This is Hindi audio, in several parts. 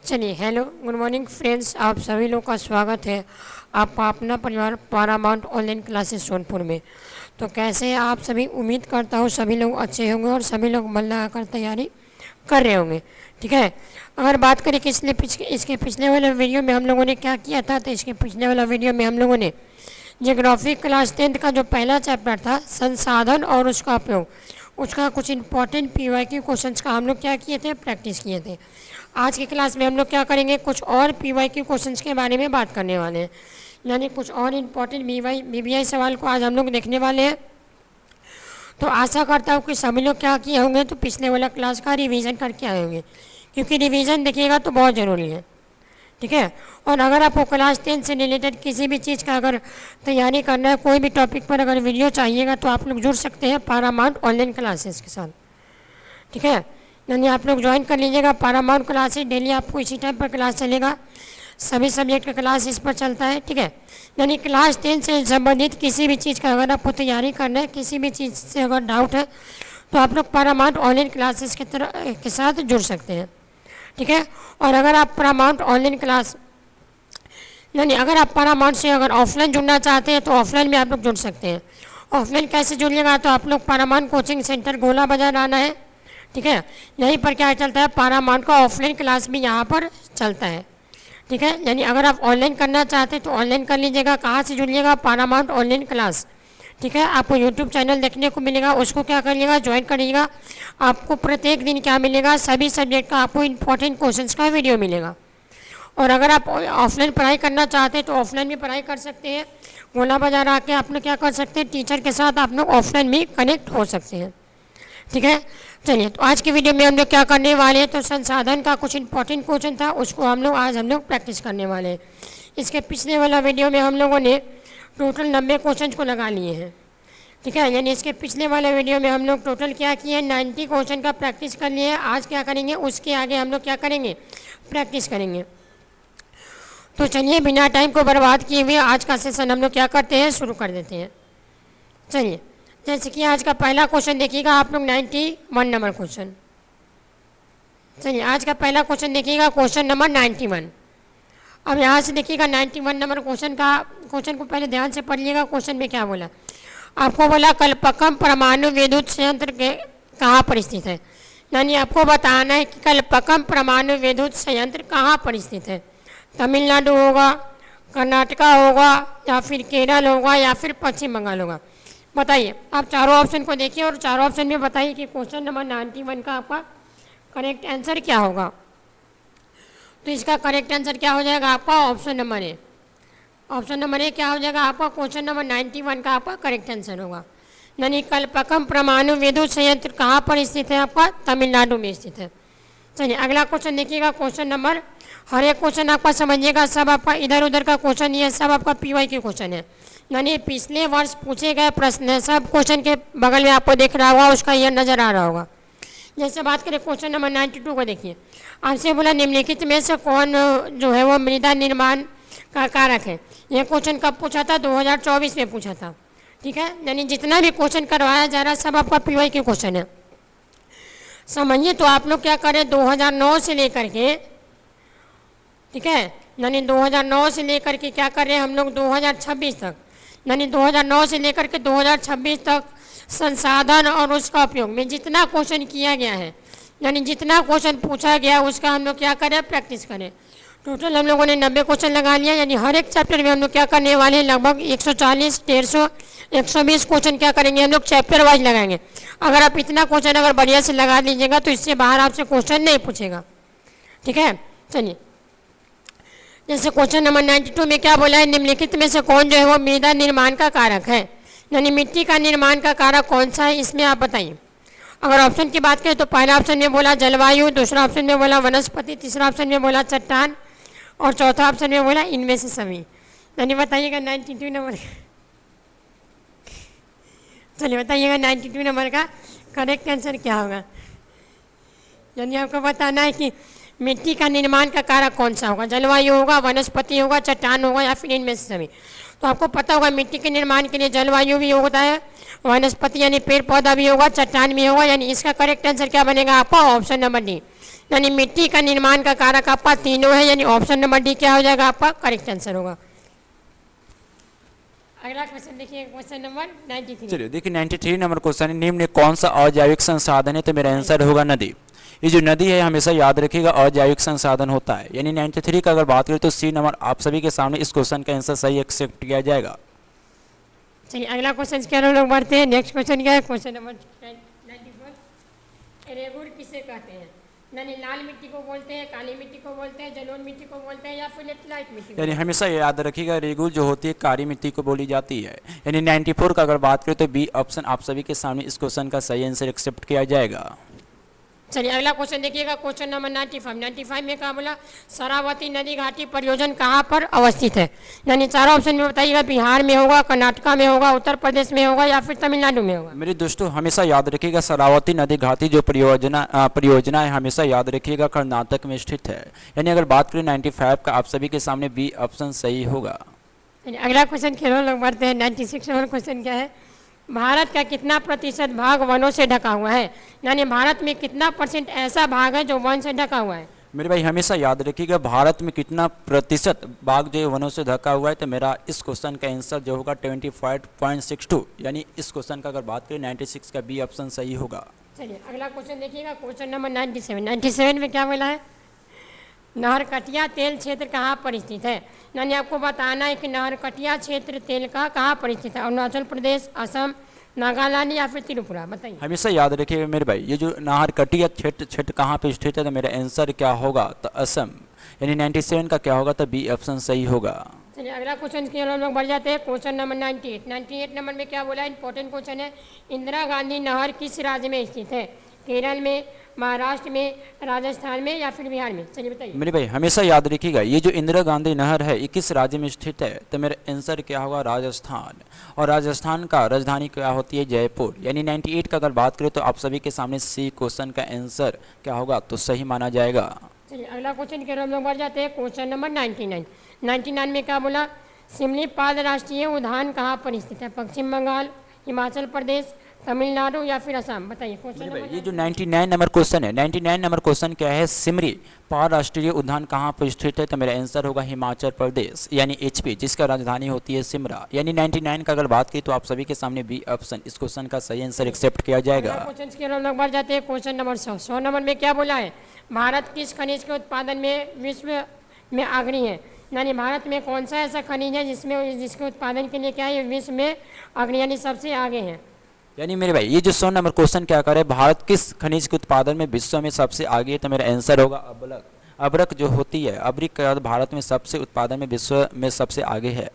चलिए, हेलो गुड मॉर्निंग फ्रेंड्स, आप सभी लोग का स्वागत है आपका अपना परिवार पारामाउंट ऑनलाइन क्लासेस सोनपुर में। तो कैसे हैं आप सभी? उम्मीद करता हूँ सभी लोग अच्छे होंगे और सभी लोग मन लगाकर तैयारी कर रहे होंगे। ठीक है, अगर बात करें कि इसके पिछले वाले वीडियो में हम लोगों ने क्या किया था, तो इसके पिछले वाला वीडियो में हम लोगों ने ज्योग्राफी क्लास 10th का जो पहला चैप्टर था संसाधन और उसका उपयोग, उसका कुछ इंपॉर्टेंट पीवाईक्यू क्वेश्चंस का हम लोग क्या किए थे, प्रैक्टिस किए थे। आज की क्लास में हम लोग क्या करेंगे, कुछ और पीवाईक्यू क्वेश्चंस के बारे में बात करने वाले हैं, यानी कुछ और इंपॉर्टेंट बीबीआई सवाल को आज हम लोग देखने वाले हैं। तो आशा करता हूँ कि सभी लोग क्या किए होंगे, तो पिछले वाला क्लास का रिवीजन करके आए होंगे, क्योंकि रिवीजन देखिएगा तो बहुत ज़रूरी है। ठीक है, और अगर आपको क्लास 10 से रिलेटेड किसी भी चीज़ का अगर तैयारी करना है, कोई भी टॉपिक पर अगर वीडियो चाहिएगा, तो आप लोग जुड़ सकते हैं पारामाउंट ऑनलाइन क्लासेस के साथ। ठीक है, यानी आप लोग ज्वाइन कर लीजिएगा पारामाउंट क्लासेस। डेली आपको इसी टाइम पर क्लास चलेगा, सभी सब्जेक्ट का क्लास इस पर चलता है। ठीक है, यानी क्लास 10 से संबंधित किसी भी चीज़ का अगर आपको तैयारी करना है, किसी भी चीज़ से अगर डाउट है, तो आप लोग पारामाउंट ऑनलाइन क्लासेस के साथ जुड़ सकते हैं। ठीक है, और अगर आप पारामाउंट ऑनलाइन क्लास यानी अगर आप पारामाउंट से अगर ऑफलाइन जुड़ना चाहते हैं, तो ऑफलाइन में आप लोग जुड़ सकते हैं। ऑफलाइन कैसे जुड़िएगा, तो आप लोग पारामाउंट कोचिंग सेंटर गोला बाजार आना है। ठीक है, यहीं पर क्या चलता है, पारामाउंट का ऑफलाइन क्लास भी यहाँ पर चलता है। ठीक है, यानी अगर आप ऑनलाइन करना चाहते हैं तो ऑनलाइन कर लीजिएगा। कहाँ से जुड़िएगा, पारामाउंट ऑनलाइन क्लास। ठीक है, आपको यूट्यूब चैनल देखने को मिलेगा, उसको क्या करिएगा, ज्वाइन करिएगा। आपको प्रत्येक दिन क्या मिलेगा, सभी सब्जेक्ट का आपको इंपॉर्टेंट क्वेश्चंस का वीडियो मिलेगा। और अगर आप ऑफलाइन पढ़ाई करना चाहते हैं तो ऑफलाइन भी पढ़ाई कर सकते हैं। गोला बाजार आके आप लोग क्या कर सकते हैं, टीचर के साथ आप लोग ऑफलाइन भी कनेक्ट हो सकते हैं। ठीक है, चलिए, तो आज की वीडियो में हम लोग क्या करने वाले हैं, तो संसाधन का कुछ इंपॉर्टेंट क्वेश्चन था, उसको हम लोग प्रैक्टिस करने वाले हैं। इसके पिछले वाला वीडियो में हम लोगों ने टोटल 90 क्वेश्चन को लगा लिए हैं। ठीक है, यानी इसके पिछले वाले वीडियो में हम लोग टोटल क्या किए, 90 क्वेश्चन का प्रैक्टिस कर लिए हैं। आज क्या करेंगे, उसके आगे हम लोग क्या करेंगे, प्रैक्टिस करेंगे। तो चलिए, बिना टाइम को बर्बाद किए हुए आज का सेशन हम लोग क्या करते हैं, शुरू कर देते हैं। चलिए, जैसे कि आज का पहला क्वेश्चन देखिएगा आप लोग, 91 नंबर क्वेश्चन। चलिए, आज का पहला क्वेश्चन देखिएगा, क्वेश्चन नंबर 91। अब यहाँ से देखिएगा 91 नंबर क्वेश्चन को पहले ध्यान से पढ़िएगा। क्वेश्चन में क्या बोला, आपको बोला कल्पक्कम परमाणु विद्युत संयंत्र के कहाँ पर स्थित है। यानी आपको बताना है कि कल्पक्कम परमाणु विद्युत संयंत्र कहाँ पर स्थित है। तमिलनाडु होगा, कर्नाटका होगा, या फिर केरल होगा, या फिर पश्चिम बंगाल होगा। बताइए, आप चारों ऑप्शन को देखिए और चारों ऑप्शन में बताइए कि क्वेश्चन नंबर 91 का आपका करेक्ट आंसर क्या होगा। तो इसका करेक्ट आंसर क्या हो जाएगा आपका, option number A. Option number A क्या हो जाएगा आपका, क्वेश्चन नंबर 91 का आपका करेक्ट आंसर होगा। यानी कल्पक्कम परमाणु विद्युत संयंत्र कहाँ पर स्थित है, आपका तमिलनाडु में स्थित है। चलिए, अगला क्वेश्चन देखिएगा, क्वेश्चन नंबर, हर एक क्वेश्चन आपका समझिएगा, सब आपका इधर उधर का क्वेश्चन, ये सब आपका पीवाईक्यू क्वेश्चन है, यानी पिछले वर्ष पूछे गए प्रश्न है। सब क्वेश्चन के बगल में आपको दिख रहा होगा, उसका ईयर नज़र आ रहा होगा। जैसे बात करें क्वेश्चन नंबर 92 को देखिए, आपसे बोला निम्नलिखित में से कौन जो है वो मृदा निर्माण का कारक है। यह क्वेश्चन कब पूछा था, 2024 में पूछा था। ठीक है, यानी जितना भी क्वेश्चन करवाया जा रहा है सब आपका पीवाईक्यू क्वेश्चन है, समझिए। तो आप लोग क्या करें, 2009 से लेकर के, ठीक है, यानी 2009 से लेकर के क्या कर रहे हैं हम लोग 2026 तक, यानी 2009 से लेकर के 2026 तक संसाधन और उसका उपयोग में जितना क्वेश्चन किया गया है, यानी जितना क्वेश्चन पूछा गया उसका हम लोग क्या करें, प्रैक्टिस करें। टोटल हम लोगों ने 90 क्वेश्चन लगा लिया, यानी हर एक चैप्टर में हम लोग क्या करने वाले हैं, लगभग 140, 150, 120 क्वेश्चन क्या करेंगे हम लोग, चैप्टर वाइज लगाएंगे। अगर आप इतना क्वेश्चन अगर बढ़िया से लगा लीजिएगा तो इससे बाहर आपसे क्वेश्चन नहीं पूछेगा। ठीक है, चलिए, जैसे क्वेश्चन नंबर 92 में क्या बोला है, निम्नलिखित में से कौन जो है वो मृदा निर्माण का कारक है, यानी मिट्टी का निर्माण का कारक कौन सा है, इसमें आप बताइए। अगर ऑप्शन की बात करें तो पहला ऑप्शन में बोला जलवायु, दूसरा ऑप्शन में बोला वनस्पति, तीसरा ऑप्शन में बोला चट्टान, और चौथा ऑप्शन में बोला इनमें से सभी। यानी बताइएगा 92 नंबर चलिए बताइएगा 92 नंबर का करेक्ट आंसर क्या होगा। यानी आपको बताना है कि मिट्टी का निर्माण का कारक कौन सा होगा, जलवायु होगा, वनस्पति होगा, चट्टान होगा, या फिर इनमें से सभी। तो आपको पता होगा मिट्टी के निर्माण के लिए जलवायु भी होता है, वनस्पति यानी पेड़ पौधा भी होगा, चट्टान भी होगा, यानी इसका करेक्ट आंसर क्या बनेगा आपका, ऑप्शन नंबर डी। यानी मिट्टी का निर्माण का कारक आपका तीनों है, यानी ऑप्शन नंबर डी क्या हो जाएगा आपका करेक्ट आंसर होगा। अगला क्वेश्चन देखिए, क्वेश्चन नंबर 93। चलिए देखिए 93 नंबर क्वेश्चन है, निम्न में कौन सा अजैविक संसाधन है? तो मेरा आंसर होगा नदी। ये जो नदी है हमेशा याद रखिएगा अजैविक संसाधन होता है, यानी 93 का अगर बात करें तो सी नंबर आप सभी के सामने इस क्वेश्चन का आंसर सही एक्सेप्ट किया जाएगा। चलिए अगला क्वेश्चन क्या हम लोग बढ़ते हैं। नेक्स्ट क्वेश्चन क्या है? Question number 94। रेगुर किसे कहते हैं? यानी लाल मिट्टी को बोलते हैं, काली मिट्टी को बोलते हैं, जलोढ़ मिट्टी को बोलते हैं, या फिर लेटराइट मिट्टी को? यानी हमेशा याद रखिएगा रेगुल जो होती है काली मिट्टी को बोली जाती है। यानी 94 का अगर बात करें तो बी ऑप्शन आप सभी के सामने इस क्वेश्चन का सही आंसर एक्सेप्ट किया जाएगा। चलिए अगला क्वेश्चन देखिएगा, क्वेश्चन नंबर 95 में क्या बोला? शरावती नदी घाटी परियोजना कहाँ पर अवस्थित है? यानी चारों ऑप्शन में बताइएगा, बिहार में होगा, कर्नाटका में होगा, उत्तर प्रदेश में होगा, या फिर तमिलनाडु में होगा? मेरे दोस्तों हमेशा याद रखिएगा शरावती नदी घाटी जो परियोजना है हमेशा याद रखिएगा कर्नाटक में स्थित है। यानी अगर बात करें 95 का आप सभी के सामने बी ऑप्शन सही होगा। अगला क्वेश्चन खेलों लोग बढ़ते हैं। 96 नंबर क्वेश्चन क्या है? भारत का कितना प्रतिशत भाग वनों से ढका हुआ है? यानी भारत में कितना परसेंट ऐसा भाग है जो वन से ढका हुआ है? मेरे भाई हमेशा याद रखिएगा भारत में कितना प्रतिशत भाग जो है वनों से ढका हुआ है, तो मेरा इस क्वेश्चन का आंसर जो होगा 25.62। यानी इस क्वेश्चन का अगर बात करें 96 का बी ऑप्शन सही होगा। चलिए अगला क्वेश्चन देखिएगा, क्वेश्चन नंबर 97 में क्या बोला है? नहरकटिया तेल क्षेत्र कहाँ पर स्थित है? यानी आपको बताना है कि नहरकटिया क्षेत्र तेल का कहाँ पर स्थित है? अरुणाचल प्रदेश, असम, नागालैंड, या फिर त्रिपुरा? बताइए। हमेशा याद रखिएगा मेरे भाई ये जो नहरकटिया क्षेत्र कहाँ पे स्थित है, तो मेरा आंसर क्या होगा? तो असम। यानी 97 का क्या होगा? तो बी ऑप्शन सही होगा। चलिए अगला क्वेश्चन के हम लोग बढ़ जाते हैं। क्वेश्चन नंबर 98 नंबर में क्या बोला? इंपॉर्टेंट क्वेश्चन है। इंदिरा गांधी नहर किस राज्य में स्थित है? केरल में, महाराष्ट्र में, राजस्थान में, या फिर बिहार में? चलिए बताइए। मेरे भाई हमेशा याद रखिएगा ये जो इंदिरा गांधी नहर है 21 राज्य में स्थित है, तो मेरा आंसर क्या होगा? राजस्थान। और राजस्थान का राजधानी क्या होती है? जयपुर। यानी 98 का अगर बात करें तो आप सभी के सामने सी क्वेश्चन का आंसर क्या होगा? तो सही माना जाएगा। चलिए अगला क्वेश्चन के हम लोग बढ़ जाते हैं। क्वेश्चन नंबर 99 में क्या बोला? सिमलीपाल राष्ट्रीय उद्यान कहाँ पर स्थित है? पश्चिम बंगाल, हिमाचल प्रदेश, तमिलनाडु, या फिर असम? बताइए क्वेश्चन नंबर। ये जो 99 नंबर क्वेश्चन है 99 नंबर क्वेश्चन क्या है? सिमरी पाल राष्ट्रीय उद्यान कहाँ पर स्थित है? तो मेरा आंसर होगा हिमाचल प्रदेश, यानी एचपी, जिसका राजधानी होती है सिमरा। यानी 99 का अगर बात की तो आप सभी के सामने बी ऑप्शन इस क्वेश्चन का सही आंसर एक्सेप्ट किया जाएगा। क्वेश्चन के हम लोग बढ़ जाते हैं। क्वेश्चन नंबर 100 नंबर में क्या बोला है? भारत किस खनिज के उत्पादन में विश्व में अग्रणी है? यानी भारत में कौन सा ऐसा खनिज है जिसके उत्पादन के लिए क्या है विश्व में अग्रणी, यानी सबसे आगे है? यानी मेरे भाई ये जो 100 नंबर क्वेश्चन क्या करे, भारत किस खनिज के उत्पादन में विश्व में सबसे आगे है? तो मेरा आंसर होगा अबरक। अबरक जो होती है अबरिक भारत में सबसे उत्पादन में विश्व में सबसे आगे है।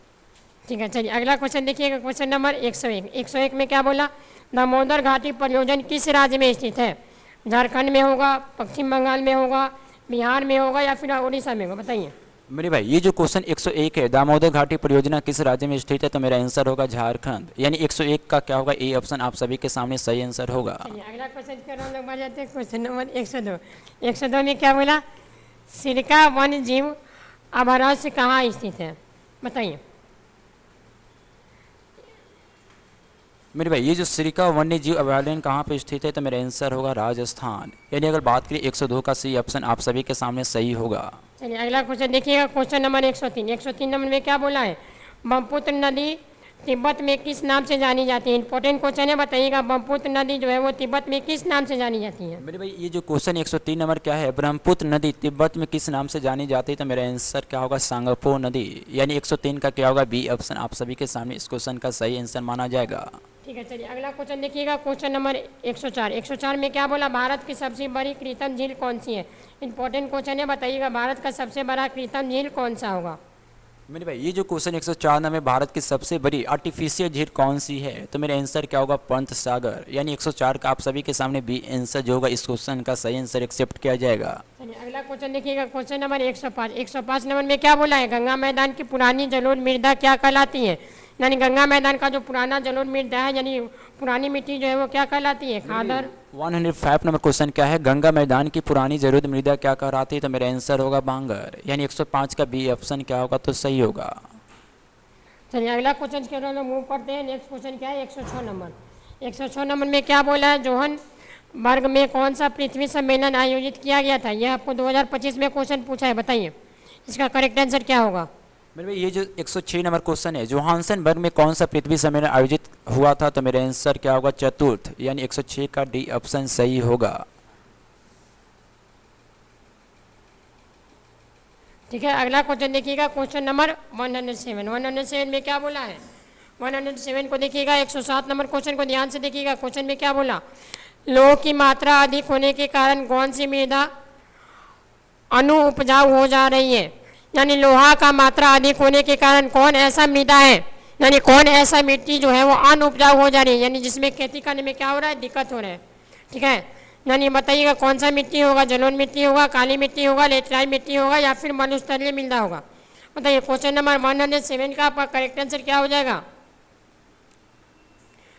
ठीक है। चलिए अगला क्वेश्चन देखिएगा, क्वेश्चन नंबर 101 में क्या बोला? दामोदर घाटी परियोजना किस राज्य में स्थित है? झारखंड में होगा, पश्चिम बंगाल में होगा, बिहार में होगा, या फिर उड़ीसा में होगा? बताइए। मेरे भाई ये जो क्वेश्चन 101 है दामोदर घाटी परियोजना किस राज्य में स्थित है? तो मेरा आंसर होगा झारखंड। यानी 101 का क्या होगा? ए ऑप्शन आप सभी के सामने सही आंसर होगा। अगला क्वेश्चन के हम लोग बढ़ जाते हैं। क्वेश्चन नंबर 102 में क्या बोला? सिरका वन्य जीव अभयारण्य कहाँ स्थित है? बताइए। मेरे भाई ये जो सिरका वन्य जीव अभयारण्य कहाँ पे स्थित है? तो मेरा आंसर होगा राजस्थान। यानी अगर बात करें 102 का सी ऑप्शन आप सभी के सामने सही होगा। चलिए अगला क्वेश्चन देखिएगा, क्वेश्चन नंबर 103 नंबर में क्या बोला है? ब्रह्मपुत्र नदी तिब्बत में किस नाम से जानी जाती है? इंपॉर्टेंट क्वेश्चन है, बताइएगा। ब्रह्मपुत्र नदी जो है वो तिब्बत में किस नाम से जानी जाती है? मेरे भाई ये जो क्वेश्चन 103 नंबर क्या है? ब्रह्मपुत्र नदी तिब्बत में किस नाम से जानी जाती है? तो मेरा आंसर क्या होगा? सांगपो नदी। यानी 103 का क्या होगा? बी ऑप्शन आप सभी के सामने इस क्वेश्चन का सही आंसर माना जाएगा। ठीक है। चलिए अगला क्वेश्चन देखिएगा, क्वेश्चन नंबर 104 में क्या बोला? भारत की सबसे बड़ी कृत्रिम झील कौन सी है? इंपॉर्टेंट क्वेश्चन है, बताइएगा। भारत का सबसे बड़ा कृत्रिम झील कौन सा होगा? मेरे भाई ये जो क्वेश्चन 104 नंबर में भारत की सबसे बड़ी आर्टिफिशियल झील कौन सी है? तो मेरा आंसर क्या होगा? पंत सागर। यानी 104 का आप सभी के सामने बी आंसर जो होगा इस क्वेश्चन का सही आंसर एक्सेप्ट किया जाएगा। चलिए अगला क्वेश्चन देखिएगा, क्वेश्चन नंबर 105 नंबर में क्या बोला है? गंगा मैदान की पुरानी जलोढ़ मृदा क्या कहलाती है? यानी गंगा मैदान का जो पुराना जलोढ़ मृदा है, यानी पुरानी मिट्टी जो है वो क्या कहलाती है? खादर। 105 नंबर क्वेश्चन क्या है? गंगा मैदान की पुरानी जरूरत मृदा क्या कहलाती है? तो मेरा आंसर होगा बांगर। यानी 105 का बी ऑप्शन क्या होगा? तो सही होगा। चलिए अगला क्वेश्चन के हम मूव करते हैं। नेक्स्ट क्वेश्चन क्या है? 106 नंबर में क्या बोला है? जोहन वर्ग में कौन सा पृथ्वी सम्मेलन आयोजित किया गया था? यह आपको 2025 में क्वेश्चन पूछा है, बताइए इसका करेक्ट आंसर क्या होगा? मेरे भाई ये जो 106 नंबर क्वेश्चन है, जोहानसनबर्ग में कौन सा पृथ्वी सम्मेलन आयोजित हुआ था, तो मेरा आंसर क्या होगा? चतुर्थ, यानी 106 का डी ऑप्शन सही होगा। ठीक है, अगला क्वेश्चन देखिएगा, क्वेश्चन नंबर 107। 107 में क्या बोला है? 107 को देखिएगा, 107 नंबर क्वेश्चन को ध्यान से देखिएगा। क्वेश्चन में क्या बोला? लोह की मात्रा अधिक होने के कारण कौन सी मृदा अनु उपजाऊ हो जा रही है? यानी लोहा का मात्रा अधिक होने के कारण कौन ऐसा मृदा है, यानी कौन ऐसा मिट्टी जो है वो अनउपजाऊ हो जा रही है, यानी जिसमें खेती करने में क्या हो रहा है? दिक्कत हो रहा है। ठीक है, यानी बताइएगा कौन सा मिट्टी होगा? जलोढ़ मिट्टी होगा, काली मिट्टी होगा, लेटराइट मिट्टी होगा, या फिर मरुस्थलीय मृदा होगा? बताइए, क्वेश्चन नंबर 107 का आपका करेक्ट आंसर क्या हो जाएगा?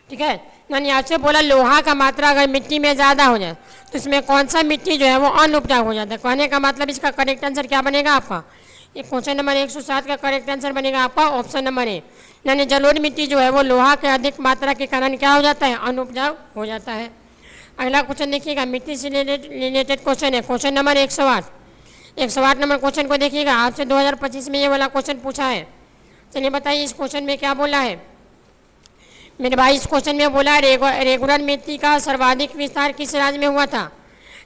ठीक है, यानी आपसे बोला लोहा का मात्रा अगर मिट्टी में ज़्यादा हो जाए तो इसमें कौन सा मिट्टी जो है वो अनउपजाऊ हो जाता है। कहने का मतलब इसका करेक्ट आंसर क्या बनेगा आपका? ये क्वेश्चन नंबर 107 का करेक्ट आंसर बनेगा आपका ऑप्शन नंबर ए, यानी जलोढ़ मिट्टी जो है वो लोहा के अधिक मात्रा के कारण क्या हो जाता है? अनउपजाऊ हो जाता है। अगला क्वेश्चन देखिएगा, मिट्टी से रिलेटेड क्वेश्चन है, क्वेश्चन नंबर 108। 108 नंबर क्वेश्चन को देखिएगा, आपसे 2025 में ये वाला क्वेश्चन पूछा है। चलिए बताइए इस क्वेश्चन में क्या बोला है मेरे भाई? इस क्वेश्चन में बोला रेगुलर मिट्टी का सर्वाधिक विस्तार किस राज्य में हुआ था?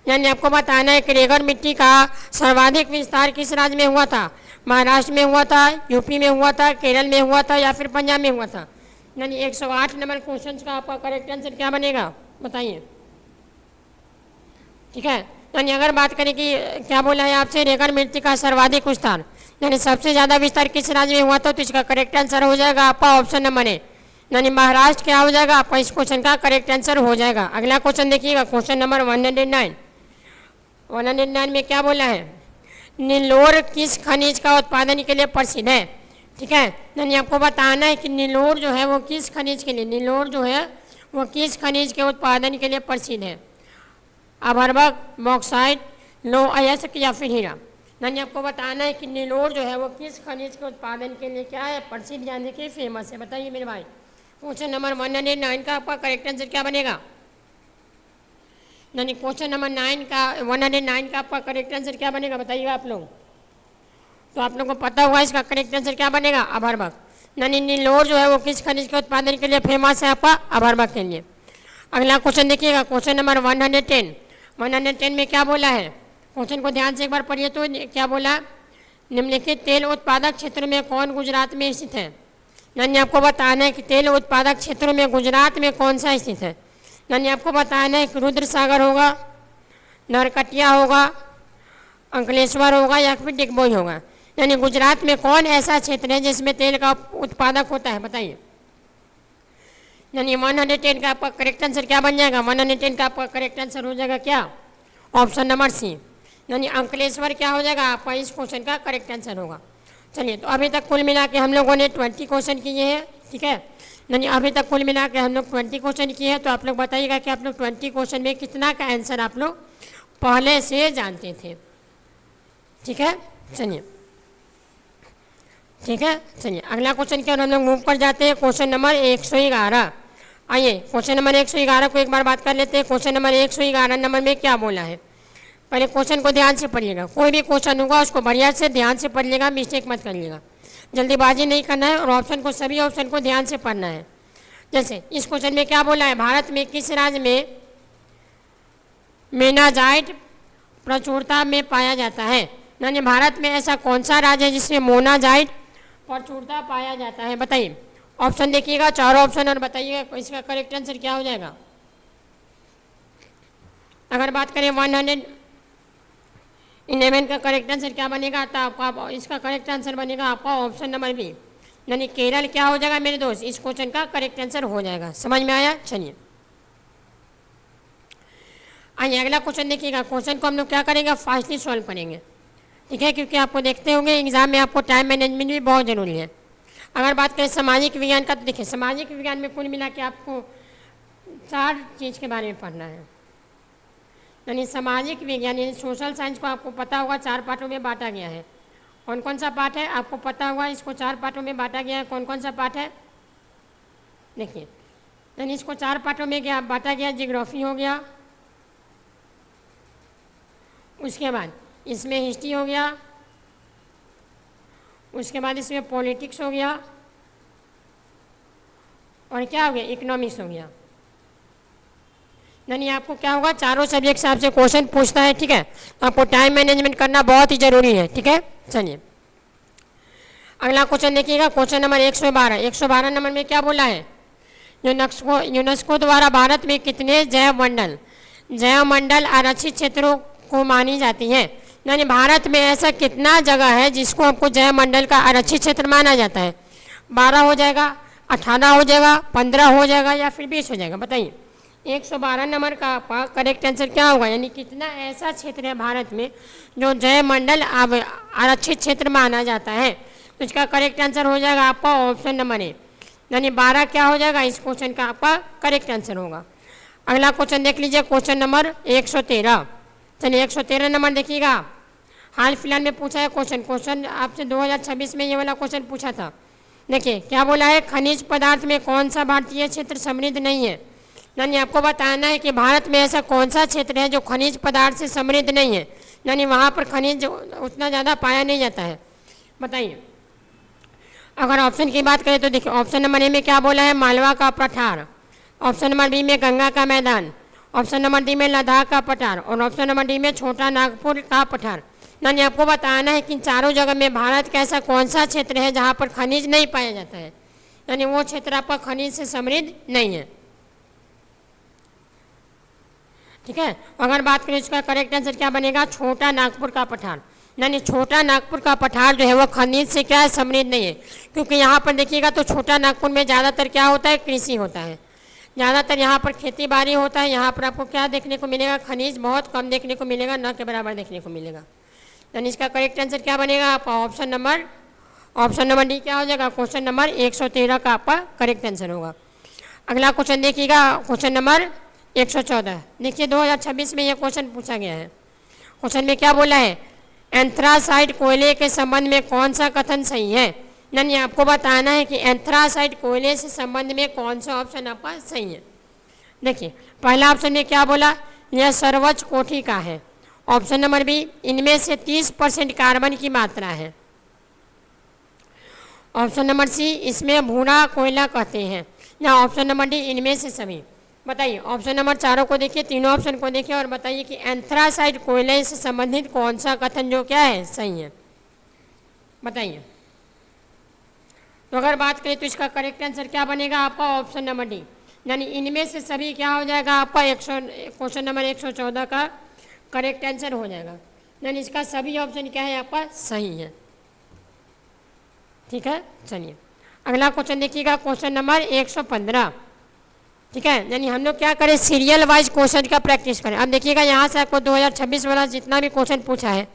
यानी आपको बताना है कि रेगुलर मिट्टी का सर्वाधिक विस्तार किस राज्य में हुआ था? महाराष्ट्र में हुआ था, यूपी में हुआ था, केरल में हुआ था, या फिर पंजाब में हुआ था? यानी 108 नंबर क्वेश्चन का आपका करेक्ट आंसर क्या बनेगा, बताइए। ठीक है, यानी अगर बात करें कि क्या बोला है आपसे, रेगुलर मिट्टी का सर्वाधिक विस्तार, यानी सबसे ज़्यादा विस्तार किस राज्य में हुआ था, तो इसका करेक्ट आंसर हो जाएगा आपका ऑप्शन नंबर ए, यानी महाराष्ट्र क्या हो जाएगा आपका इस क्वेश्चन का करेक्ट आंसर हो जाएगा। अगला क्वेश्चन देखिएगा, क्वेश्चन नंबर 109। 109 में क्या बोला है? नीलोर किस खनिज का उत्पादन के लिए प्रसिद्ध है? ठीक है, यानी आपको बताना है कि नीलोर जो है वो किस खनिज के लिए, नीलोर जो है वो किस खनिज के उत्पादन के लिए प्रसिद्ध है? अभ्रक, बॉक्साइट, लौह अयस्क, या फिर हीरा? यानी आपको बताना है कि नीलोर जो है वो किस खनिज के उत्पादन के लिए क्या है? प्रसिद्ध, यानी कि फेमस है। बताइए मेरे भाई, क्वेश्चन नंबर 109 का आपका करेक्ट आंसर क्या बनेगा? यानी क्वेश्चन नंबर 109 का आपका करेक्ट आंसर क्या बनेगा, बताइएगा आप लोग। तो आप लोग को पता होगा इसका करेक्ट आंसर क्या बनेगा? अभ्रक, यानी नीलोर जो है वो किस खनिज के उत्पादन के लिए फेमस है? आपका अभ्रक के लिए। अगला क्वेश्चन देखिएगा, क्वेश्चन नंबर 110। 110 में क्या बोला है? क्वेश्चन को ध्यान से एक बार पढ़िए तो क्या बोला? निम्नलिखित तेल उत्पादक क्षेत्र में कौन गुजरात में स्थित है? यानी आपको बताना है कि तेल उत्पादक क्षेत्रों में गुजरात में कौन सा स्थित है? यानी आपको बताना है कि रुद्र सागर होगा, नरकटिया होगा, अंकलेश्वर होगा, या फिर डिगबोई होगा? यानी गुजरात में कौन ऐसा क्षेत्र है जिसमें तेल का उत्पादक होता है, बताइए। यानी 110 का आपका करेक्ट आंसर क्या बन जाएगा? 110 का आपका करेक्ट आंसर हो जाएगा क्या? ऑप्शन नंबर सी, यानी अंकलेश्वर क्या हो जाएगा आपका इस क्वेश्चन का करेक्ट आंसर होगा। चलिए, तो अभी तक कुल मिला के हम लोगों ने 20 क्वेश्चन किए हैं। ठीक है, यानी अभी तक कुल मिला के हम लोग 20 क्वेश्चन किए हैं। तो आप लोग बताइएगा कि आप लोग 20 क्वेश्चन में कितना का आंसर आप लोग पहले से जानते थे। ठीक है, चलिए अगला क्वेश्चन की ओर हम लोग मूव कर जाते हैं। Question number 111। आइए क्वेश्चन नंबर 111 को एक बार बात कर लेते हैं। क्वेश्चन नंबर 111 नंबर में क्या बोला है? पहले क्वेश्चन को ध्यान से पढ़िएगा, कोई भी क्वेश्चन होगा उसको बढ़िया से ध्यान से पढ़िएगा, मिस्टेक मत करिएगा, जल्दीबाजी नहीं करना है, और सभी ऑप्शन को ध्यान से पढ़ना है। जैसे इस क्वेश्चन में क्या बोला है? भारत में किस राज्य में मोनाजाइट प्रचुरता में पाया जाता है? यानी भारत में ऐसा कौन सा राज्य है जिसमें मोनाजाइट प्रचुरता पाया जाता है? बताइए, ऑप्शन देखिएगा, चारों ऑप्शन, और बताइएगा इसका करेक्ट आंसर क्या हो जाएगा। अगर बात करें 111 का करेक्ट आंसर क्या बनेगा, तो आपका इसका करेक्ट आंसर बनेगा आपका ऑप्शन नंबर बी, यानी केरल क्या हो जाएगा मेरे दोस्त, इस क्वेश्चन का करेक्ट आंसर हो जाएगा। समझ में आया? चलिए आइए अगला क्वेश्चन देखिएगा। क्वेश्चन को हम लोग क्या करेंगे? फास्टली सॉल्व करेंगे। ठीक है, क्योंकि आपको देखते होंगे एग्जाम में आपको टाइम मैनेजमेंट भी बहुत ज़रूरी है। अगर बात करें सामाजिक विज्ञान का, तो देखिए सामाजिक विज्ञान में कुल मिला के आपको 4 चीज़ के बारे में पढ़ना है। यानी सामाजिक विज्ञान यानी सोशल साइंस को आपको पता होगा 4 पार्टों में बांटा गया है। कौन कौन सा पार्ट है आपको पता होगा? इसको 4 पार्टों में बांटा गया है। कौन कौन सा पार्ट है? देखिए, यानी इसको 4 पार्टों में क्या बांटा गया? जियोग्राफी हो गया, उसके बाद इसमें हिस्ट्री हो गया, उसके बाद इसमें पॉलिटिक्स हो गया, और क्या हो गया, इकोनॉमिक्स हो गया। यानी आपको क्या होगा, चारों सब्जेक्ट से आपसे क्वेश्चन पूछता है, ठीक है। तो आपको टाइम मैनेजमेंट करना बहुत ही जरूरी है, ठीक है। चलिए अगला क्वेश्चन देखिएगा, क्वेश्चन नंबर 112। 112 नंबर में क्या बोला है, यूनेस्को द्वारा भारत में कितने जैव मंडल आरक्षित क्षेत्रों को मानी जाती है। यानी भारत में ऐसा कितना जगह है जिसको आपको जैव मंडल का आरक्षित क्षेत्र माना जाता है। 12 हो जाएगा, 18 हो जाएगा, 15 हो जाएगा, या फिर 20 हो जाएगा, बताइए। 112 नंबर का आपका करेक्ट आंसर क्या होगा, यानी कितना ऐसा क्षेत्र है भारत में जो जैव मंडल आरक्षित क्षेत्र माना जाता है। तो इसका करेक्ट आंसर हो जाएगा आपका ऑप्शन नंबर ए, यानी 12 क्या हो जाएगा, इस क्वेश्चन का आपका करेक्ट आंसर होगा। अगला क्वेश्चन देख लीजिए, क्वेश्चन नंबर 113। चलिए 113 नंबर देखिएगा, हाल फिलहाल में पूछा है क्वेश्चन आपसे 2026 में ये वाला क्वेश्चन पूछा था। देखिए क्या बोला है, खनिज पदार्थ में कौन सा भारतीय क्षेत्र समृद्ध नहीं है। यानी आपको बताना है कि भारत में ऐसा कौन सा क्षेत्र है जो खनिज पदार्थ से समृद्ध नहीं है, यानी वहाँ पर खनिज उतना ज़्यादा पाया नहीं जाता है, बताइए। अगर ऑप्शन की बात करें तो देखिए, ऑप्शन नंबर ए में क्या बोला है, मालवा का पठार, ऑप्शन नंबर बी में गंगा का मैदान, ऑप्शन नंबर डी में लद्दाख का पठार, और ऑप्शन नंबर डी में छोटा नागपुर का पठार। यानी आपको बताना है कि इन चारों जगह में भारत का ऐसा कौन सा क्षेत्र है जहाँ पर खनिज नहीं पाया जाता है, यानी वो क्षेत्र आपका खनिज से समृद्ध नहीं है, ठीक है। अगर बात करें इसका करेक्ट आंसर क्या बनेगा, छोटा नागपुर का पठार। यानी छोटा नागपुर का पठार जो है वो खनिज से क्या है, समृद्ध नहीं है, क्योंकि यहाँ पर देखिएगा तो छोटा नागपुर में ज़्यादातर क्या होता है, कृषि होता है, ज़्यादातर यहाँ पर खेती बाड़ी होता है। यहाँ पर आपको क्या देखने को मिलेगा, खनिज बहुत कम देखने को मिलेगा, न के बराबर देखने को मिलेगा। यानी इसका करेक्ट आंसर क्या बनेगा आपका ऑप्शन नंबर डी क्या हो जाएगा, क्वेश्चन नंबर 113 का आपका करेक्ट आंसर होगा। अगला क्वेश्चन देखिएगा, क्वेश्चन नंबर 114। देखिए 2026 में यह क्वेश्चन पूछा गया है। क्वेश्चन में क्या बोला है, एंथ्रासाइट कोयले के संबंध में कौन सा कथन सही है। यानी आपको बताना है कि एंथ्रासाइट कोयले से संबंध में कौन सा ऑप्शन आपका सही है। देखिए पहला ऑप्शन में क्या बोला, यह सर्वोच्च कोटि का है। ऑप्शन नंबर बी, इनमें से 30% कार्बन की मात्रा है। ऑप्शन नंबर सी, इसमें भूरा कोयला कहते हैं। या ऑप्शन नंबर डी, इनमें से सभी। बताइए ऑप्शन नंबर चारों को देखिए, तीनों ऑप्शन को देखिए और बताइए कि एंथ्रासाइट कोयले से संबंधित कौन सा कथन जो क्या है, सही है, बताइए। तो अगर बात करें तो इसका करेक्ट आंसर क्या बनेगा आपका ऑप्शन नंबर डी, यानी इनमें से सभी क्या हो जाएगा आपका क्वेश्चन नंबर 114 का करेक्ट आंसर हो जाएगा। यानी इसका सभी ऑप्शन क्या है आपका सही है, ठीक है। चलिए अगला क्वेश्चन देखिएगा, क्वेश्चन नंबर 115, ठीक है। यानी हम लोग क्या करें, सीरियल वाइज क्वेश्चन का प्रैक्टिस करें। अब देखिएगा यहाँ से आपको 2026 वाला जितना भी क्वेश्चन पूछा है,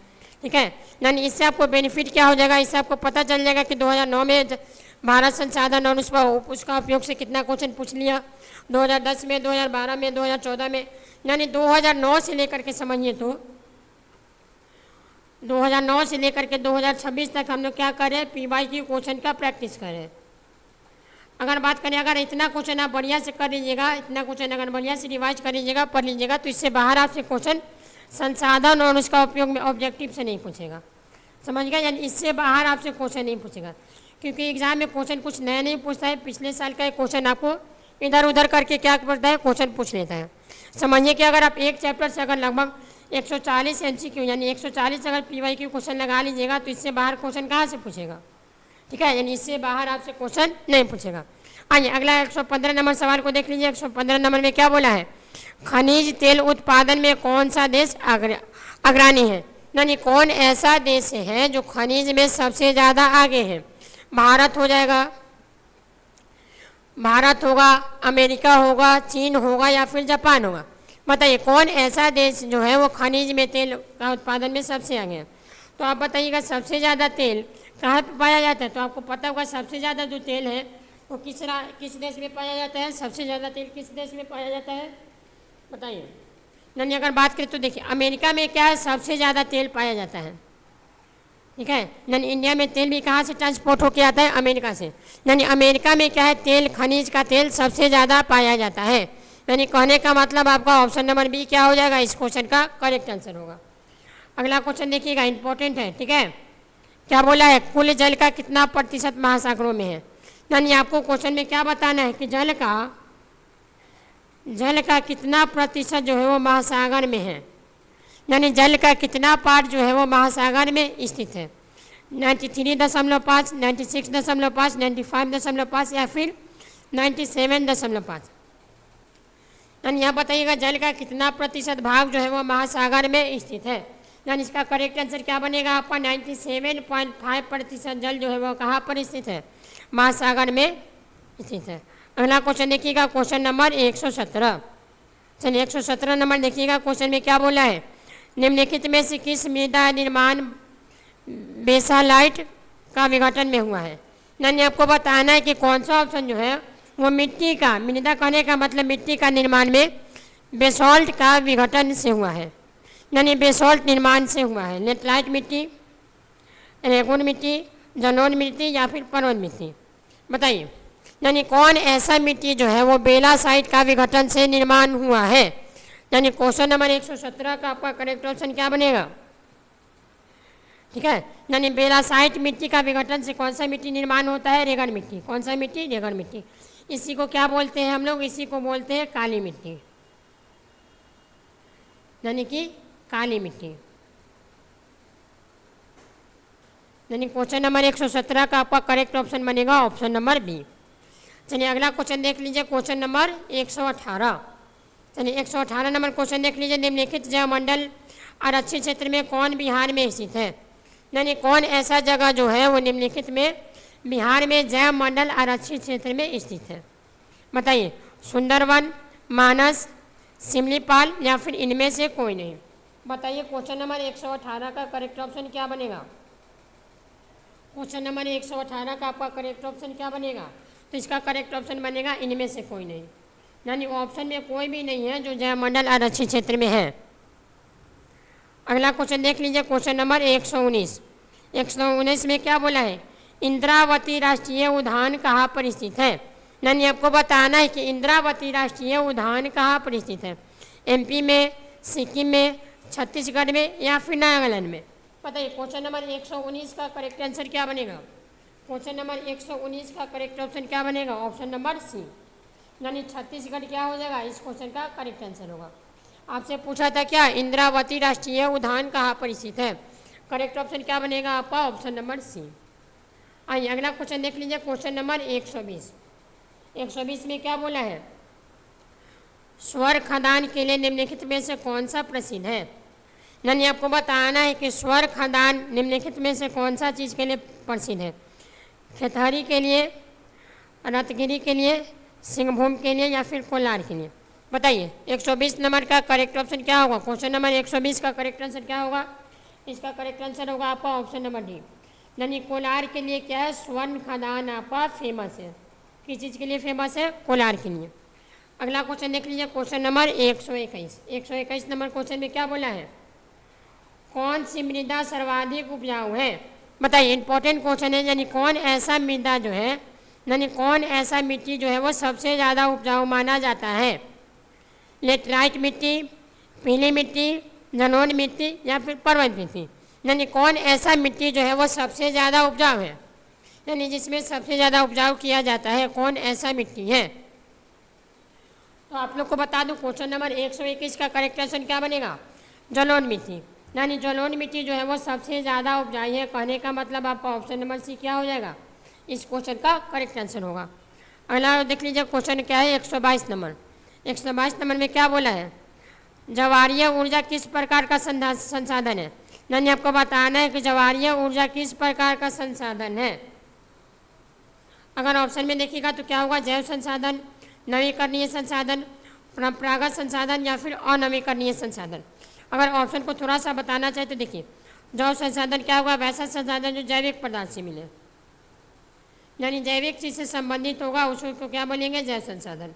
ठीक है, यानी इससे आपको बेनिफिट क्या हो जाएगा, इससे आपको पता चल जाएगा कि 2009 में भारत संसाधन और उसका उपयोग से कितना क्वेश्चन पूछ लिया, 2010 में, 2012 में, 2014 में। यानी 2009 से लेकर के समझिए तो 2009 से लेकर के 2026 तक हम लोग क्या करें, PYQ क्वेश्चन का प्रैक्टिस करें। अगर बात करें, अगर इतना क्वेश्चन आप बढ़िया से कर लीजिएगा, इतना क्वेश्चन अगर बढ़िया से रिवाइज कर लीजिएगा, पढ़ लीजिएगा, तो इससे बाहर आपसे क्वेश्चन संसाधन और उसका उपयोग में ऑब्जेक्टिव से नहीं पूछेगा, समझ गए। यानी इससे बाहर आपसे क्वेश्चन नहीं पूछेगा, क्योंकि एग्जाम में क्वेश्चन कुछ नया नहीं पूछता है। पिछले साल का एक क्वेश्चन आपको इधर उधर करके क्या करता है, क्वेश्चन पूछ लेता है। समझिए कि अगर आप एक चैप्टर से अगर लगभग 140 MCQ यानी 140 अगर PYQ क्वेश्चन लगा लीजिएगा, तो इससे बाहर क्वेश्चन कहाँ से पूछेगा, ठीक है। यानी इससे बाहर आपसे क्वेश्चन नहीं पूछेगा। आइए अगला 115 नंबर सवाल को देख लीजिए। 115 नंबर में क्या बोला है, खनिज तेल उत्पादन में कौन सा देश अग्रणी है। यानी कौन ऐसा देश है जो खनिज में सबसे ज़्यादा आगे है। भारत हो जाएगा, भारत होगा, अमेरिका होगा, चीन होगा, या फिर जापान होगा। बताइए कौन ऐसा देश जो है वो खनिज में तेल का उत्पादन में सबसे आगे है। तो आप बताइएगा सबसे ज़्यादा तेल कहाँ पर पाया जाता है। तो आपको पता होगा सबसे ज़्यादा जो तेल है वो किस देश में पाया जाता है, सबसे ज़्यादा तेल किस देश में पाया जाता है, बताइए। यानी अगर बात करें तो देखिए अमेरिका में क्या है, सबसे ज़्यादा तेल पाया जाता है, ठीक है। यानी इंडिया में तेल भी कहाँ से ट्रांसपोर्ट होके आता है, अमेरिका से। यानी अमेरिका में क्या है, तेल, खनिज का तेल सबसे ज़्यादा पाया जाता है। यानी कहने का मतलब आपका ऑप्शन नंबर बी क्या हो जाएगा, इस क्वेश्चन का करेक्ट आंसर होगा। अगला क्वेश्चन देखिएगा, इंपॉर्टेंट है, ठीक है। क्या बोला है, कुल जल का कितना प्रतिशत महासागरों में है। यानी आपको क्वेश्चन में क्या बताना है कि जल का कितना प्रतिशत जो है वो महासागर में है, यानी जल का कितना पार्ट जो है वो महासागर में स्थित है। 93.5, 96.5, 95.5 या फिर 97.5। यानी यहाँ बताइएगा जल का कितना प्रतिशत भाग जो है वो महासागर में स्थित है। यानी इसका करेक्ट आंसर क्या बनेगा आपका, 97.5% जल जो है वो कहाँ पर स्थित है, महासागर में स्थित है। अगला क्वेश्चन देखिएगा, क्वेश्चन नंबर 117। चलिए 117 नंबर देखिएगा, क्वेश्चन में क्या बोला है, निम्नलिखित में से किस मृदा निर्माण बेसालाइट का विघटन में हुआ है। यानी आपको बताना है कि कौन सा ऑप्शन जो है वो मिट्टी का, मृदा कहने का मतलब मिट्टी का निर्माण में बेसॉल्ट का विघटन से हुआ है, यानी बेसॉल्ट निर्माण से हुआ है। लेटराइट मिट्टी, रेगून मिट्टी, जलोढ़ मिट्टी या फिर पर्वत मिट्टी, बताइए। यानी कौन ऐसा मिट्टी जो है वो बेलासाइट का विघटन से निर्माण हुआ है। यानी क्वेश्चन नंबर 117 का आपका करेक्ट ऑप्शन क्या बनेगा, ठीक है। यानी बेलासाइट मिट्टी का विघटन से कौन सा मिट्टी निर्माण होता है, रेगन मिट्टी। कौन सा मिट्टी, रेगन मिट्टी। इसी को क्या बोलते हैं हम लोग, इसी को बोलते हैं काली मिट्टी, यानी कि काली मिट्टी। यानी क्वेश्चन नंबर 117 का आपका करेक्ट ऑप्शन बनेगा ऑप्शन नंबर बी। चलिए अगला क्वेश्चन देख लीजिए, क्वेश्चन नंबर 118। चलिए 118 नंबर क्वेश्चन देख लीजिए, निम्नलिखित जैवमंडल आरक्षित क्षेत्र में कौन बिहार में स्थित है। यानी कौन ऐसा जगह जो है वो निम्नलिखित में बिहार में जैवमंडल आरक्षित क्षेत्र में स्थित है, बताइए। सुंदरवन, मानस, सिमलीपाल या फिर इनमें से कोई नहीं, बताइए। क्वेश्चन नंबर 118 का करेक्ट ऑप्शन क्या बनेगा, क्वेश्चन नंबर 118 का आपका करेक्ट ऑप्शन क्या बनेगा, तो इसका करेक्ट ऑप्शन बनेगा इनमें से कोई नहीं। यानी ऑप्शन में कोई भी नहीं है जो जैवमंडल आरक्षित क्षेत्र में है। अगला क्वेश्चन देख लीजिए, क्वेश्चन नंबर 119। 119 में क्या बोला है, इंद्रावती राष्ट्रीय उद्यान कहाँ पर स्थित है। यानी आपको बताना है कि इंद्रावती राष्ट्रीय उद्यान कहाँ पर स्थित है, एमपी में, सिक्किम में, छत्तीसगढ़ में या फिर नागालैंड में, बताइए। क्वेश्चन नंबर 119 का करेक्ट आंसर क्या बनेगा, क्वेश्चन नंबर 119 का करेक्ट ऑप्शन क्या बनेगा, ऑप्शन नंबर सी, यानी छत्तीसगढ़ क्या हो जाएगा, इस क्वेश्चन का करेक्ट आंसर होगा। आपसे पूछा था क्या, इंद्रावती राष्ट्रीय उद्यान कहाँ पर स्थित है, करेक्ट ऑप्शन क्या बनेगा आपका, ऑप्शन नंबर सी। आइए अगला क्वेश्चन देख लीजिए, क्वेश्चन नंबर 120। 120 में क्या बोला है, स्वर खदान के लिए निम्नलिखित में से कौन सा प्रसिद्ध है। यानी आपको बताना है कि स्वर खदान निम्नलिखित में से कौन सा चीज़ के लिए प्रसिद्ध है, खेतहरी के लिए, रत्नगिरी के लिए, सिंहभूम के लिए या फिर कोलार के लिए, बताइए। 120 नंबर का करेक्ट ऑप्शन क्या होगा, क्वेश्चन नंबर 120 का करेक्ट आंसर क्या होगा, इसका करेक्ट आंसर होगा आपका ऑप्शन नंबर डी। यानी कोलार के लिए क्या है, स्वर्ण खदान आपका फेमस है। किस चीज़ के लिए फेमस है, कोलार के लिए। अगला क्वेश्चन देख लीजिए, क्वेश्चन नंबर 121। 121 नंबर क्वेश्चन में क्या बोला है, कौन सी मृदा सर्वाधिक उपजाऊ है, बताइए। इंपॉर्टेंट क्वेश्चन है, यानी कौन ऐसा मृदा जो है, यानी कौन ऐसा मिट्टी जो है वो सबसे ज़्यादा उपजाऊ माना जाता है, लेटराइट मिट्टी, पीली मिट्टी, जलोढ़ मिट्टी या फिर पर्वत मिट्टी। यानी कौन ऐसा मिट्टी जो है वो सबसे ज़्यादा उपजाऊ है, यानी जिसमें सबसे ज़्यादा उपजाऊ किया जाता है, कौन ऐसा मिट्टी है। तो आप लोग को बता दूं, क्वेश्चन नंबर 121 का करेक्ट आंसर क्या बनेगा, जलोढ़ मिट्टी। यानी जलोढ़ मिट्टी जो है वो सबसे ज़्यादा उपजाऊ है, कहने का मतलब आपका ऑप्शन नंबर सी क्या हो जाएगा, इस क्वेश्चन का करेक्ट आंसर होगा। अगला देख लीजिए, क्वेश्चन क्या है 122 नंबर। 122 नंबर में क्या बोला है, ज्वारीय ऊर्जा किस प्रकार का संसाधन है। यानी आपको बताना है कि ज्वारीय ऊर्जा किस प्रकार का संसाधन है। अगर ऑप्शन में देखिएगा तो क्या होगा, जैव संसाधन, नवीकरणीय संसाधन, परंपरागत संसाधन या फिर अनवीकरणीय संसाधन। अगर ऑप्शन को थोड़ा सा बताना चाहे तो देखिए, जैव संसाधन क्या होगा, वैसा संसाधन जो जैविक पदार्थ से मिले, यानी जैविक चीज़ से संबंधित होगा, उसको क्या बोलेंगे, जैव संसाधन।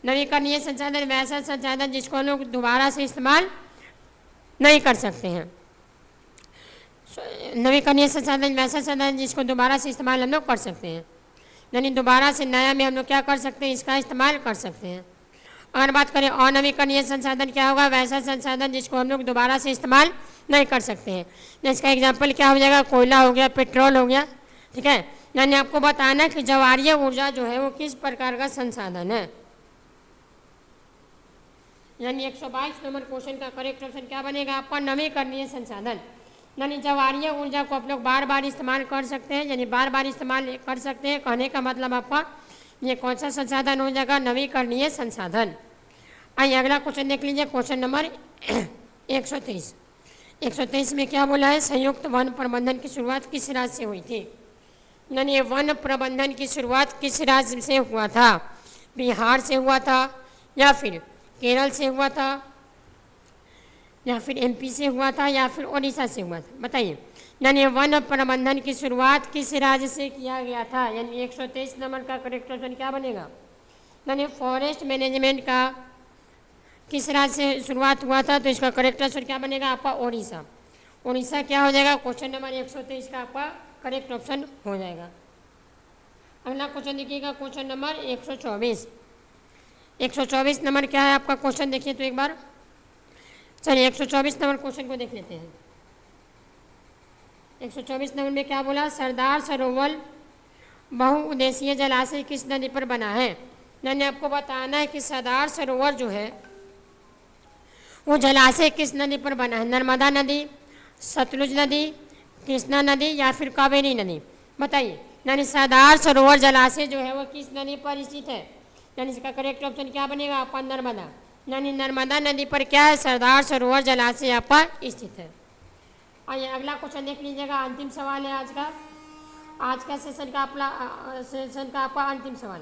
नवीकरणीय संसाधन वैसा संसाधन जिसको हम लोग दोबारा से इस्तेमाल नहीं कर सकते हैं। नवीकरणीय संसाधन वैसा संसाधन जिसको दोबारा से इस्तेमाल हम लोग कर सकते हैं, यानी दोबारा से नया में हम लोग क्या कर सकते हैं, इसका इस्तेमाल कर सकते हैं। अगर बात करें अनवीकरणीय संसाधन क्या होगा, वैसा संसाधन जिसको हम लोग दोबारा से इस्तेमाल नहीं कर सकते हैं। इसका एग्जाम्पल क्या हो जाएगा, कोयला हो गया, पेट्रोल हो गया, ठीक है। यानी आपको बताना है कि ज्वारीय ऊर्जा जो है वो किस प्रकार का संसाधन है। यानी 122 नंबर क्वेश्चन का करेक्ट ऑप्शन क्या बनेगा आपका, नवीकरणीय संसाधन। यानी ज्वारीय ऊर्जा को आप लोग बार बार इस्तेमाल कर सकते हैं, यानी बार बार इस्तेमाल कर सकते हैं, कहने का मतलब आपका ये कौन सा संसाधन हो जाएगा, नवीकरणीय संसाधन। आइए अगला क्वेश्चन देख लीजिए, क्वेश्चन नंबर 123। 123 में क्या बोला है, संयुक्त वन प्रबंधन की शुरुआत किस राज्य से हुई थी। यानी वन प्रबंधन की शुरुआत किस राज्य से हुआ था, बिहार से हुआ था या फिर केरल से हुआ था या फिर एमपी से हुआ था या फिर उड़ीसा से हुआ था, बताइए। यानी वन प्रबंधन की शुरुआत किस राज्य से किया गया था। यानी 123 नंबर का करेक्ट ऑप्शन क्या बनेगा, यानी फॉरेस्ट मैनेजमेंट का किस राज्य से शुरुआत हुआ था, तो इसका करेक्ट आंसर क्या बनेगा आपका, उड़ीसा। उड़ीसा क्या हो जाएगा, क्वेश्चन नंबर 123 का आपका करेक्ट ऑप्शन हो जाएगा। अगला क्वेश्चन देखिएगा, क्वेश्चन नंबर 124। 124 नंबर क्या है आपका क्वेश्चन, देखिए तो एक बार। चलिए 124 नंबर क्वेश्चन को देख लेते हैं। 124 नंबर में क्या बोला, सरदार सरोवर बहुउद्देशीय जलाशय किस नदी पर बना है। यानी आपको बताना है कि सरदार सरोवर जो है वो जलाशय किस नदी पर बना है, नर्मदा नदी, सतलुज नदी, कृष्णा नदी या फिर कावेरी नदी, बताइए। यानी सरदार सरोवर जलाशय जो है वो किस नदी पर स्थित है। यानी इसका करेक्ट ऑप्शन क्या बनेगा आपका, नर्मदा। यानी नर्मदा नदी पर क्या है, सरदार सरोवर जलाशय यहाँ पर स्थित है। आइए अगला क्वेश्चन देख लीजिएगा, अंतिम सवाल है आज का सेशन का आपका अंतिम सवाल,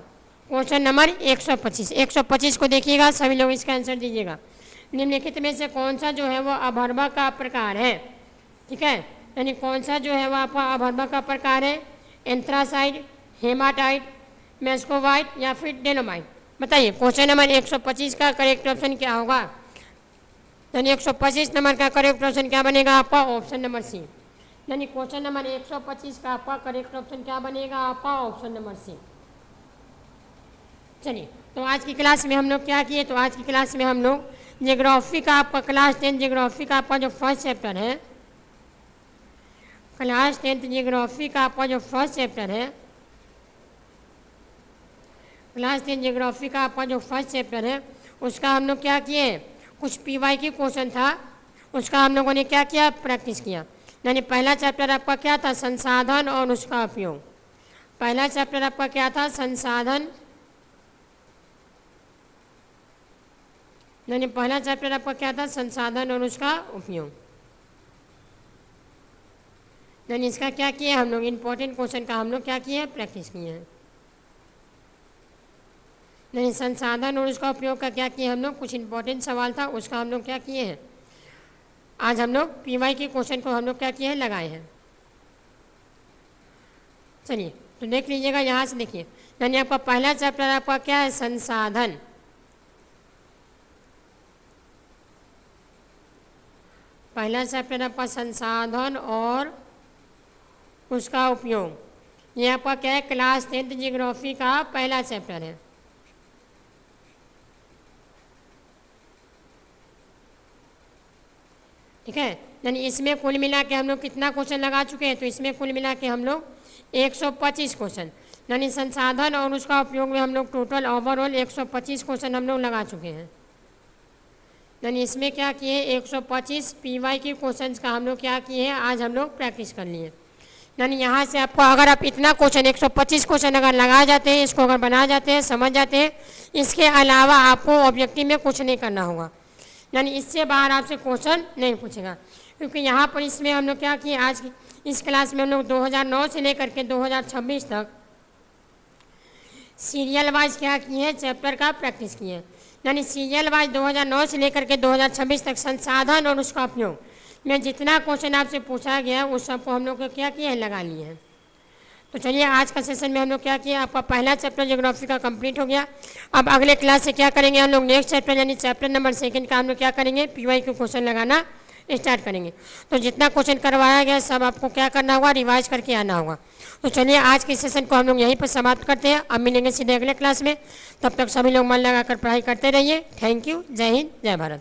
क्वेश्चन नंबर 125। 125 को देखिएगा, सभी लोग इसका आंसर दीजिएगा। निम्नलिखित में से कौन सा जो है वो अभर्वा का प्रकार है, ठीक है। यानी कौन सा जो है वो आपका अभर्वा का प्रकार है, एंथ्रासाइट, हेमाटाइट, मेस्कोवाइट या फिर डेलोमाइट, बताइए। क्वेश्चन नंबर 125 का करेक्ट ऑप्शन क्या होगा। यानी 125 नंबर का करेक्ट ऑप्शन क्या बनेगा आपका, ऑप्शन नंबर सी। यानी क्वेश्चन नंबर 125 का आपका करेक्ट ऑप्शन क्या बनेगा आपका, ऑप्शन नंबर सी। चलिए तो आज की क्लास में हम लोग क्या किए, तो आज की क्लास में हम लोग जियोग्राफी का आपका क्लास 10 जियोग्राफी का आपका जो फर्स्ट चैप्टर है, क्लास 10 जियोग्राफी का आपका जो फर्स्ट चैप्टर है, क्लास 10 जियोग्राफी का आपका जो फर्स्ट चैप्टर है उसका हम लोग क्या किए, कुछ पीवाई की क्वेश्चन था उसका हम लोगों ने क्या किया, प्रैक्टिस किया। यानी पहला चैप्टर आपका क्या था, संसाधन और उसका उपयोग। पहला चैप्टर आपका क्या था, संसाधन। यानी पहला चैप्टर आपका क्या था, संसाधन और उसका उपयोग। यानी इसका क्या किया हम लोग, इंपॉर्टेंट क्वेश्चन का हम लोग क्या किए, प्रैक्टिस किए हैं। यानी संसाधन और उसका उपयोग का क्या किया हम लोग, कुछ इंपॉर्टेंट सवाल था उसका हम लोग क्या किए हैं, आज हम लोग पीवाई के क्वेश्चन को हम लोग क्या किए हैं, लगाए हैं। चलिए तो देख लीजिएगा, यहाँ से देखिए। यानी आपका पहला चैप्टर आपका क्या है, संसाधन। पहला चैप्टर आपका संसाधन और उसका उपयोग। ये आपका क्या है, क्लास 10 जियोग्राफी का पहला चैप्टर है। ठीक है। यानी इसमें कुल मिला के हम लोग कितना क्वेश्चन लगा चुके हैं, तो इसमें कुल मिला के हम लोग 125 क्वेश्चन, यानी संसाधन और उसका उपयोग में हम लोग टोटल ओवरऑल 125 क्वेश्चन हम लोग लगा चुके हैं। यानी इसमें क्या किए, 125 पीवाई के क्वेश्चंस का हम लोग क्या किए हैं, आज हम लोग प्रैक्टिस कर लिए। यानी यहाँ से आपको अगर आप इतना क्वेश्चन 125 क्वेश्चन अगर लगा जाते हैं, इसको अगर बना जाते हैं, समझ जाते हैं, इसके अलावा आपको ऑब्जेक्टिव में कुछ नहीं करना होगा। यानी इससे बाहर आपसे क्वेश्चन नहीं पूछेगा, क्योंकि यहाँ पर इसमें हम लोग क्या किए, आज की इस क्लास में हम लोग 2009 से लेकर के 2026 तक सीरियल वाइज क्या किए हैं, चैप्टर का प्रैक्टिस किए हैं। यानी सीरियल वाइज 2009 से लेकर के 2026 तक संसाधन और उसका उपयोग में जितना क्वेश्चन आपसे पूछा गया उस सबको हम लोग को क्या किया है, लगा लिए हैं। तो चलिए आज का सेशन में हम लोग क्या किया, आपका पहला चैप्टर ज्योग्राफी का कंप्लीट हो गया। अब अगले क्लास से क्या करेंगे हम लोग, नेक्स्ट चैप्टर यानी चैप्टर नंबर 2 का हम लोग क्या करेंगे, पीवाई के क्वेश्चन लगाना स्टार्ट करेंगे। तो जितना क्वेश्चन करवाया गया सब आपको क्या करना होगा, रिवाइज करके आना होगा। तो चलिए आज के सेशन को हम लोग यहीं पर समाप्त करते हैं। अब मिलेंगे सीधे अगले क्लास में, तब तक सभी लोग मन लगाकर पढ़ाई करते रहिए। थैंक यू, जय हिंद, जय भारत।